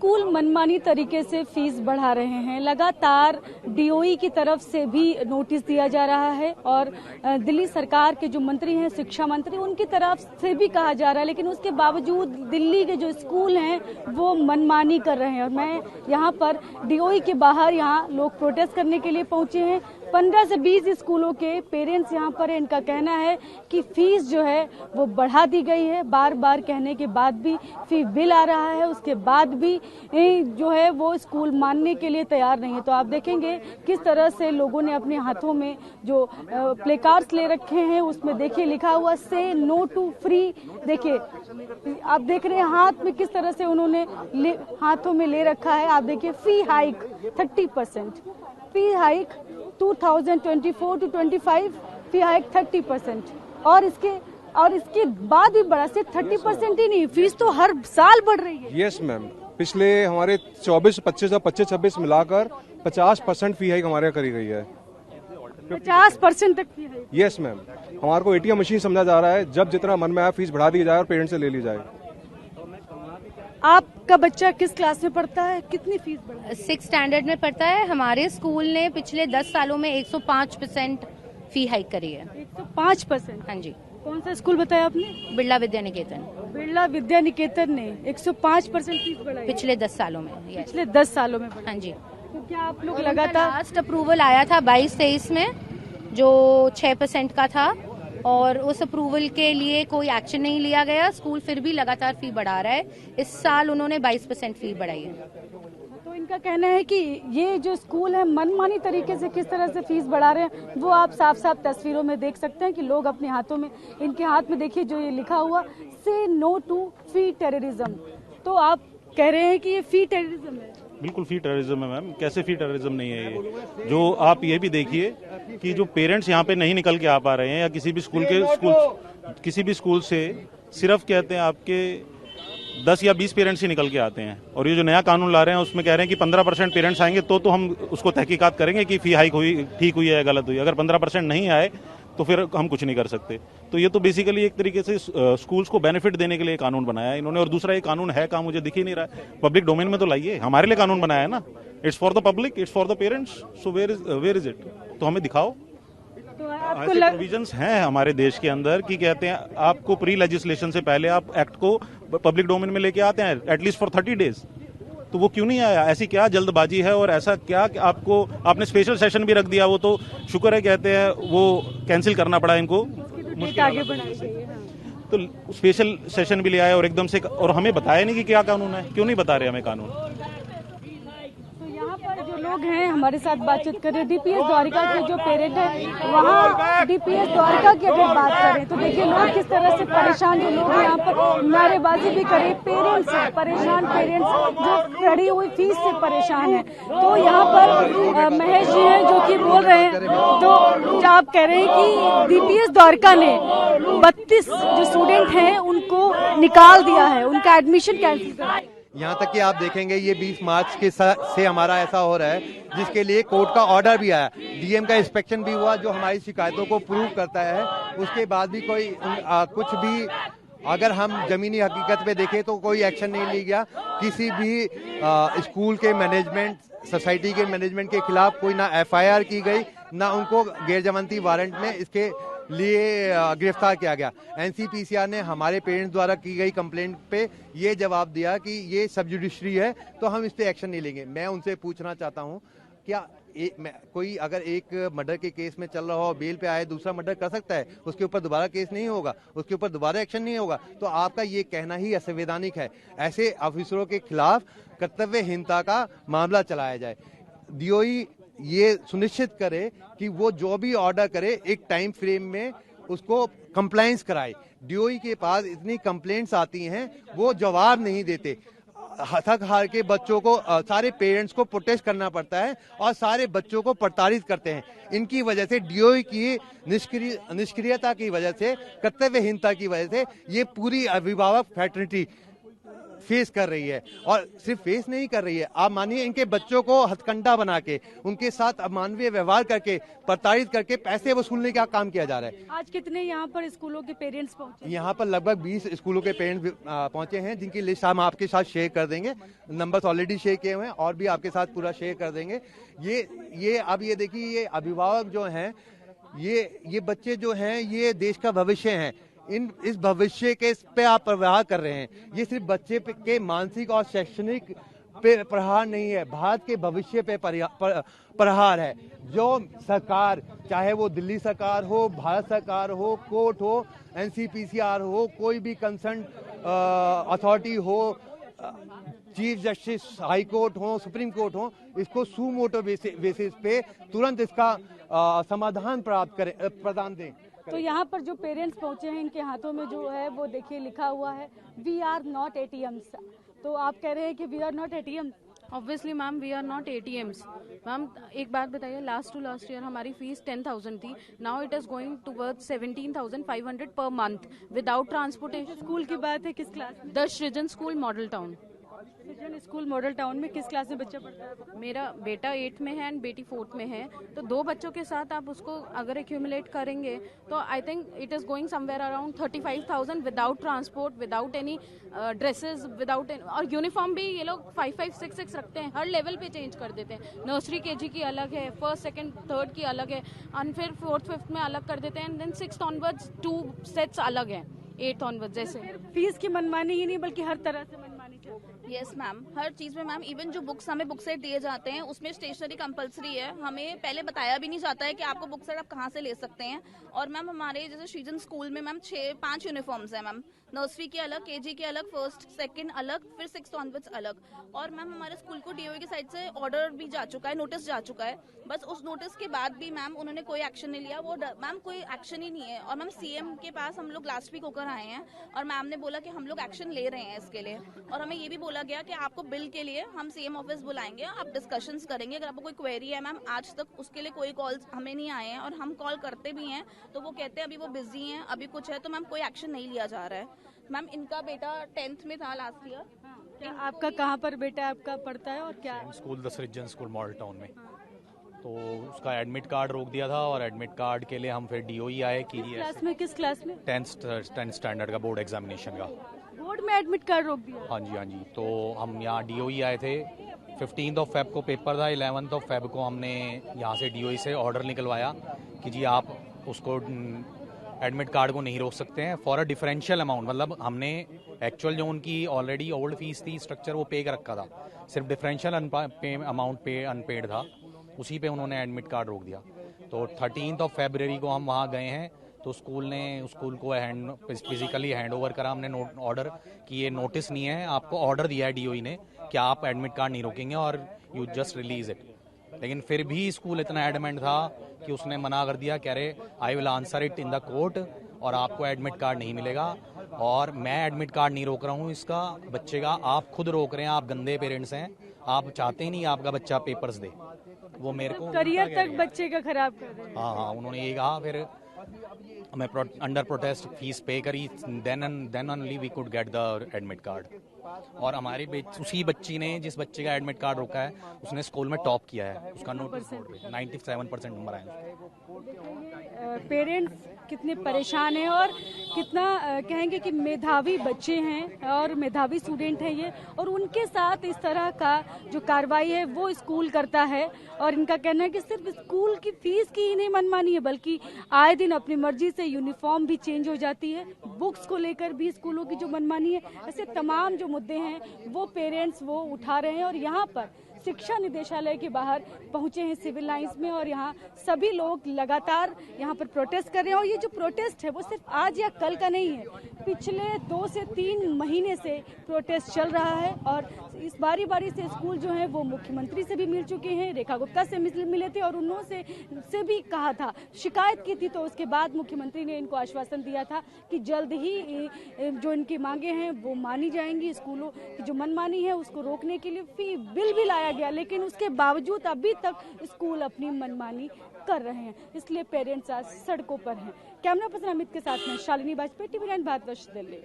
School मनमानी तरीके से फीस बढ़ा रहे हैं। लगातार डीओई की तरफ से भी नोटिस दिया जा रहा है और दिल्ली सरकार के जो मंत्री हैं, शिक्षा मंत्री, उनकी तरफ से भी कहा जा रहा है, लेकिन उसके बावजूद दिल्ली के जो स्कूल हैं वो मनमानी कर रहे हैं। और मैं यहाँ पर डीओई के बाहर यहाँ लोग प्रोटेस्ट करने के लिए पहुंचे हैं। 15 से 20 स्कूलों के पेरेंट्स यहाँ पर है। इनका कहना है कि फीस जो है वो बढ़ा दी गई है। बार बार कहने के बाद भी फी बिल आ रहा है, उसके बाद भी जो है वो स्कूल मानने के लिए तैयार नहीं है। तो आप देखेंगे किस तरह से लोगों ने अपने हाथों में जो प्ले कार्ड्स ले रखे हैं, उसमें देखिए लिखा हुआ से नो टू फ्री। देखिए आप देख रहे हैं हाथ में किस तरह से उन्होंने हाथों में ले रखा है। आप देखिए fee hike 30%, fee hike 2024 to 25 fee hike 30%। और इसके बाद भी बढ़ा, सिर्फ 30% ही नहीं, फीस तो हर साल बढ़ रही है। यस मैम, पिछले हमारे 24-25 मिलाकर 50% फी हाइक हमारे यहाँ करी गई है। 50% तक फी हाइक? यस मैम, हमारे को एटीएम मशीन समझा जा रहा है। जब जितना मन में आया फीस बढ़ा दी जाए और पेरेंट्स से ले ली जाए। आपका बच्चा किस क्लास में पढ़ता है? कितनी फीस बढ़ी? 6th स्टैंडर्ड में पढ़ता है। हमारे स्कूल ने पिछले 10 सालों में 105% फी हाइक करी है। 105%? हाँ जी। कौन सा स्कूल बताया आपने? बिरला विद्या निकेतन। बिरला विद्या निकेतन ने 105% फीस बढ़ाई पिछले 10 सालों में। पिछले 10 सालों में बढ़ाई। हाँ जी। तो क्या आप लोग लगातार? लास्ट अप्रूवल आया था 22-23 में जो 6% का था, और उस अप्रूवल के लिए कोई एक्शन नहीं लिया गया। स्कूल फिर भी लगातार फी बढ़ा रहा है। इस साल उन्होंने 22% फी बढ़ाई है। तो इनका कहना है कि ये जो स्कूल है मनमानी तरीके से किस तरह से फीस बढ़ा रहे हैं, वो आप साफ साफ तस्वीरों में देख सकते हैं कि लोग अपने हाथों में, इनके हाथ में देखिए जो ये लिखा हुआ से नो टू फी टेररिज्म। तो आप कह रहे हैं कि ये फी टेररिज्म है? बिल्कुल फी टेररिज्म है मैम। कैसे फी टेररिज्म नहीं है ये? जो आप ये भी देखिए कि जो पेरेंट्स यहाँ पे नहीं निकल के आ पा रहे हैं, या किसी भी स्कूल से सिर्फ कहते हैं आपके 10 या 20 पेरेंट्स ही निकल के आते हैं। और ये जो नया कानून ला रहे हैं उसमें कह रहे हैं कि 15% पेरेंट्स आएंगे तो हम उसको तहकीकात करेंगे कि फी हाइक हुई, ठीक हुई है या गलत हुई। अगर 15% नहीं आए तो फिर हम कुछ नहीं कर सकते। तो ये तो बेसिकली एक तरीके से स्कूल्स को बेनिफिट देने के लिए कानून बनाया है इन्होंने। और दूसरा ये कानून है कहाँ, मुझे दिख ही नहीं रहा है। पब्लिक डोमेन में तो लाइए, हमारे लिए कानून बनाया है ना। It's for the public, it's for the parents. So where is it? तो हमें दिखाओ। तो ऐसे प्रोविजंस हैं हमारे देश के अंदर कि कहते हैं आपको प्री लेजिस्लेशन से पहले आप एक्ट को पब्लिक डोमेन में लेके आते हैं एटलीस्ट फॉर 30 डेज। तो वो क्यों नहीं आया? ऐसी क्या जल्दबाजी है और ऐसा क्या कि आपने स्पेशल सेशन भी रख दिया? वो तो शुक्र है कहते हैं वो कैंसिल करना पड़ा इनको। आगे बढ़ाई गई है। हाँ। तो स्पेशल सेशन भी ले आए और एकदम से, और हमें बताया नहीं कि क्या कानून है। क्यों नहीं बता रहे हमें कानून? तो यहाँ पर जो लोग हैं हमारे साथ बातचीत कर रहे हैं। डीपीएस द्वारिका के जो पेरेंट है, वहाँ डीपीएस द्वारिका की अगर बात करें तो देखिए लोग किस तरह से परेशान, जो लोग यहाँ पर नारेबाजी भी करे, पेरेंट्स हैं परेशान, पेरेंट्स जो बढ़ी हुई फीस से परेशान है। तो यहाँ पर महेश जी हैं जो कि बोल रहे हैं। तो आप कह रहे हैं कि डीपीएस द्वारिका ने 32 जो स्टूडेंट हैं उनको निकाल दिया है, उनका एडमिशन कैंसिल कर। यहाँ तक कि आप देखेंगे ये 20 मार्च के से हमारा ऐसा हो रहा है, जिसके लिए कोर्ट का ऑर्डर भी आया, डीएम का इंस्पेक्शन भी हुआ जो हमारी शिकायतों को प्रूव करता है। उसके बाद भी कोई कुछ भी, अगर हम जमीनी हकीकत पे देखें तो कोई एक्शन नहीं लिया गया। किसी भी स्कूल के मैनेजमेंट, सोसाइटी के मैनेजमेंट के खिलाफ कोई ना एफआईआर की गई, ना उनको गैर जमानती वारंट में इसके लिए गिरफ्तार किया गया। एनसीपीसीआर ने हमारे पेरेंट्स द्वारा की गई कंप्लेंट पे ये जवाब दिया कि ये सब जुडिशरी है तो हम इस पे एक्शन नहीं लेंगे। मैं उनसे पूछना चाहता हूँ, क्या कोई अगर एक मर्डर के केस में चल रहा हो, बेल पे आए, दूसरा मर्डर कर सकता है, उसके ऊपर दोबारा केस नहीं होगा, उसके ऊपर दोबारा एक्शन नहीं होगा? तो आपका ये कहना ही असंवैधानिक है। ऐसे ऑफिसरों के खिलाफ कर्तव्यहीनता का मामला चलाया जाए। डीओई ये सुनिश्चित करे कि वो जो भी ऑर्डर करे एक टाइम फ्रेम में उसको कंप्लायंस कराए। डीओई के पास इतनी कंप्लेंट्स आती हैं, वो जवाब नहीं देते। थक हार के बच्चों को, सारे पेरेंट्स को प्रोटेस्ट करना पड़ता है और सारे बच्चों को प्रताड़ित करते हैं। इनकी वजह से, डीओई की निष्क्रियता की वजह से, कर्तव्यहीनता की वजह से ये पूरी अभिभावक फेस कर रही है। और सिर्फ फेस नहीं कर रही है, आप मानिए इनके बच्चों को हथकंडा बना के, उनके साथ अमानवीय व्यवहार करके, प्रताड़ित करके पैसे वसूलने का काम किया जा रहा है। आज कितने यहाँ पर स्कूलों के पेरेंट्स पहुंचे? यहाँ पर लगभग 20 स्कूलों के पेरेंट्स पहुंचे हैं, जिनकी लिस्ट हम आपके साथ शेयर कर देंगे। नंबर्स ऑलरेडी शेयर किए हुए हैं और भी आपके साथ पूरा शेयर कर देंगे। ये अब ये देखिए, ये अभिभावक जो हैं, ये बच्चे जो हैं, ये देश का भविष्य हैं। इस भविष्य के पे आप प्रहार कर रहे हैं। ये सिर्फ बच्चे के मानसिक और शैक्षणिक पे प्रहार नहीं है, भारत के भविष्य पे प्रहार है। जो सरकार, चाहे वो दिल्ली सरकार हो, भारत सरकार हो, कोर्ट हो, एनसीपीसीआर हो, कोई भी कंसर्न अथॉरिटी हो, चीफ जस्टिस हाई कोर्ट हो, सुप्रीम कोर्ट हो, इसको सुमोटो बेसिस पे तुरंत इसका समाधान प्रदान दें। तो यहाँ पर जो पेरेंट्स पहुंचे हैं, इनके हाथों में जो है वो देखिए लिखा हुआ है वी आर नॉट ATMs। तो आप कह रहे हैं कि we are not ATMs? Obviously ma'am, we are not ATMs। Ma'am एक बात बताइए, लास्ट टू लास्ट ईयर हमारी फीस 10,000 थी, now it is going towards 17,500 per month without transportation. School की बात है, किस क्लास में? द सृजन स्कूल मॉडल टाउन। सृजन स्कूल मॉडल टाउन में किस क्लास में बच्चा पढ़ता है? मेरा बेटा 8th में है एंड बेटी 4th में है। तो 2 बच्चों के साथ आप उसको अगर एक्यूमुलेट करेंगे तो I think it is going somewhere around 35,000 without transport, without any dresses, without, और यूनिफॉर्म भी ये लोग 5-5, 6-6 रखते हैं, हर लेवल पे चेंज कर देते हैं। नर्सरी KG की अलग है, 1st, 2nd, 3rd की अलग है, और फिर 4th, 5th में अलग कर देते हैं, and then 6th onwards 2 sets अलग हैं, 8th ऑनवर्ड्स। जैसे फीस की मनमानी ही नहीं बल्कि हर तरह से मनमानी चल रही है। यस मैम, हर चीज में मैम, इवन जो बुक्स हमें बुक सेट दिए जाते हैं उसमें स्टेशनरी कंपलसरी है। हमें पहले बताया भी नहीं जाता है कि आपको बुक सेट आप कहाँ से ले सकते हैं। और मैम हमारे जैसे सृजन स्कूल में मैम 5 यूनिफॉर्म्स हैं मैम, नर्सरी के अलग, KG के अलग, 1st, 2nd अलग, फिर 6th ऑनवर्ड्स अलग। और मैम हमारे स्कूल को DOE की साइड से ऑर्डर भी जा चुका है, नोटिस जा चुका है, बस उस नोटिस के बाद भी मैम उन्होंने कोई एक्शन नहीं लिया। वो मैम कोई एक्शन ही नहीं है। और मैम CM के पास हम लोग लास्ट वीक होकर आए हैं और मैम ने बोला कि हम लोग एक्शन ले रहे हैं इसके लिए। और हमें ये भी बोला गया कि आपको बिल के लिए हम CM ऑफिस बुलाएंगे, आप डिस्कशंस करेंगे। अगर आपको कोई क्वेरी है मैम, आज तक उसके लिए कोई कॉल्स हमें नहीं आए हैं, और हम कॉल करते भी हैं तो वो कहते हैं अभी वो बिजी हैं, अभी कुछ है, तो मैम कोई एक्शन नहीं लिया जा रहा है। मैम इनका बेटा 10th में था लास्ट ईयर। क्या आपका कहाँ पर बेटा आपका पढ़ता है और क्या? स्कूल द सृजन स्कूल मॉडल टाउन में। तो उसका एडमिट कार्ड रोक दिया था, और एडमिट कार्ड के लिए हम फिर DOE आए कि किस क्लास में? 10th स्टैंडर्ड का बोर्ड एग्जामिनेशन का। बोर्ड में एडमिट कार्ड रोक दिया? हाँ जी। तो हम यहाँ DOE आए थे, 15 Feb को पेपर था, 11 Feb को हमने यहाँ से DOE से ऑर्डर निकलवाया कि जी आप उसको एडमिट कार्ड को नहीं रोक सकते हैं फॉर अ डिफरेंशियल अमाउंट। मतलब हमने एक्चुअल जो उनकी ऑलरेडी ओल्ड फीस थी, स्ट्रक्चर वो पे कर रखा था, सिर्फ डिफरेंशियल अमाउंट पे अनपेड था, उसी पे उन्होंने एडमिट कार्ड रोक दिया। तो 13 February को हम वहाँ गए हैं, तो स्कूल को फिजिकली हैंड ओवर करा हमने ऑर्डर कि ये नोटिस नहीं है, आपको ऑर्डर दिया है DOE ने कि आप एडमिट कार्ड नहीं रोकेंगे और यू जस्ट रिलीज इट। लेकिन फिर भी स्कूल इतना एडमेंट था कि उसने मना कर दिया, कह रहे I will answer it in the court, और आपको एडमिट कार्ड नहीं मिलेगा। और मैं एडमिट कार्ड नहीं रोक रहा हूँ इसका बच्चे का, आप खुद रोक रहे हैं, आप गंदे पेरेंट्स हैं, आप चाहते ही नहीं आपका बच्चा पेपर्स दे। वो मेरे को करियर तक बच्चे का खराब कर रहे हैं। हाँ, उन्होंने ये कहा। फिर मैं अंडर प्रोटेस्ट फीस पे करी, then only we could get the admit card. और हमारी उसी बच्ची ने, जिस बच्चे का एडमिट कार्ड रोका है, उसने स्कूल में टॉप किया है, उसका नोटिस बोर्ड पे 97% नंबर आए। पेरेंट्स कितने परेशान हैं और कितना कहेंगे कि मेधावी बच्चे हैं और मेधावी स्टूडेंट हैं ये, और उनके साथ इस तरह का जो कार्रवाई है वो स्कूल करता है। और इनका कहना है कि सिर्फ स्कूल की फीस की ही नहीं मनमानी है, बल्कि आए दिन अपनी मर्जी से यूनिफॉर्म भी चेंज हो जाती है, बुक्स को लेकर भी स्कूलों की जो मनमानी है, ऐसे तमाम जो मुद्दे हैं वो पेरेंट्स वो उठा रहे हैं। और यहाँ पर शिक्षा निदेशालय के बाहर पहुंचे हैं सिविल लाइंस में, और यहाँ सभी लोग लगातार यहाँ पर प्रोटेस्ट कर रहे हैं। और ये जो प्रोटेस्ट है वो सिर्फ आज या कल का नहीं है, पिछले 2 से 3 महीने से प्रोटेस्ट चल रहा है। और इस बारी से स्कूल जो है वो मुख्यमंत्री से भी मिल चुके हैं, रेखा गुप्ता से मिले थे, और उन्होंने भी कहा था, शिकायत की थी, तो उसके बाद मुख्यमंत्री ने इनको आश्वासन दिया था कि जल्द ही जो इनकी मांगे हैं वो मानी जाएंगी। स्कूलों की जो मनमानी है उसको रोकने के लिए फी बिल भी लाया गया, लेकिन उसके बावजूद अभी तक स्कूल अपनी मनमानी कर रहे हैं, इसलिए पेरेंट्स आज सड़कों पर हैं। कैमरा पर्सन अमित के साथ में शालिनी वाजपेयी, TV9 भारतवर्ष दिल्ली।